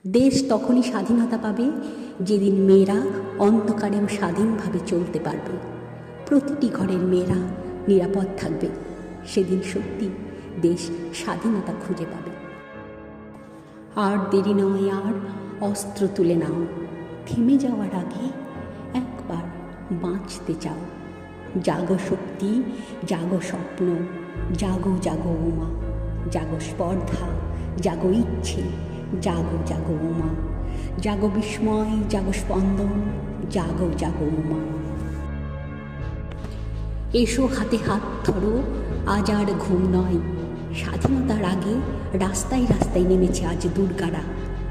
দেশ তখনই স্বাধীনতা পাবে যেদিন মেয়েরা অন্ধকারেও স্বাধীনভাবে চলতে পারবে, প্রতিটি ঘরের মেয়েরা নিরাপদ থাকবে। সেদিন সত্যি দেশ স্বাধীনতা খুঁজে পাবে। আর দেরি নয়, আর অস্ত্র তুলে নাও, থেমে যাওয়ার আগে একবার বাঁচতে চাও। জাগো শক্তি, জাগো স্বপ্ন, জাগো জাগো উমা, জাগো স্পর্ধা, জাগো ইচ্ছে, জাগো জাগো উমা, জাগো বিস্ময়, জাগো স্পন্দন, জাগো জাগো উমা। এসো হাতে হাত ধরো, আজ আর ঘুম নয়। স্বাধীনতার আগে রাস্তায় রাস্তায় নেমেছে আজ দুর্গারা।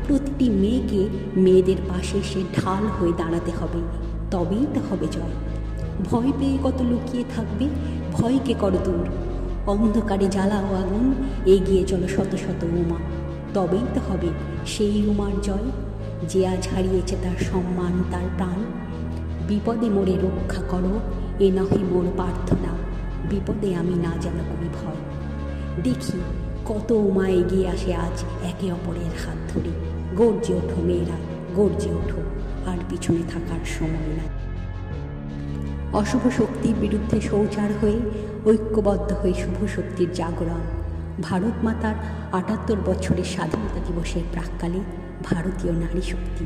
প্রতিটি মেয়েকে মেয়েদের পাশে এসে ঢাল হয়ে দাঁড়াতে হবে, তবেই তো হবে জয়। ভয় পেয়ে কত লুকিয়ে থাকবে, ভয়কে করো দূর। অন্ধকারে জ্বালাও আগুন, এগিয়ে চলো শত শত উমা, তবেই তো হবে সেই উমার জয়, যে আজ হারিয়েছে তার সম্মান, তার প্রাণ। বিপদে মোরে রক্ষা করো, এ নহে মোর প্রার্থনা, বিপদে আমি না যেন করি ভয়। দেখি কত উমা এগিয়ে আসে আজ একে অপরের হাত ধরে। গর্জে ওঠো মেয়েরা, গর্জে ওঠো, আর পিছনে থাকার সময় নাই। অশুভ শক্তির বিরুদ্ধে সোচ্চার হয়ে ঐক্যবদ্ধ হয়ে শুভ শক্তির জাগরণ। ভারত মাতার ৭৮ বছরের স্বাধীনতা দিবসের প্রাক্কালে ভারতীয় নারী শক্তি।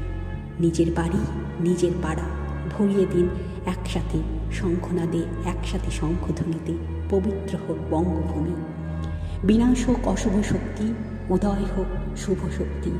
নিজের বাড়ি, নিজের পাড়া ভরিয়ে দিন একসাথে শঙ্খনাদে, একসাথে শঙ্খধ্বনিতে। পবিত্র হোক বঙ্গভূমি, বিনাশ হোক অশুভ শক্তি, উদয় হোক শুভ শক্তি।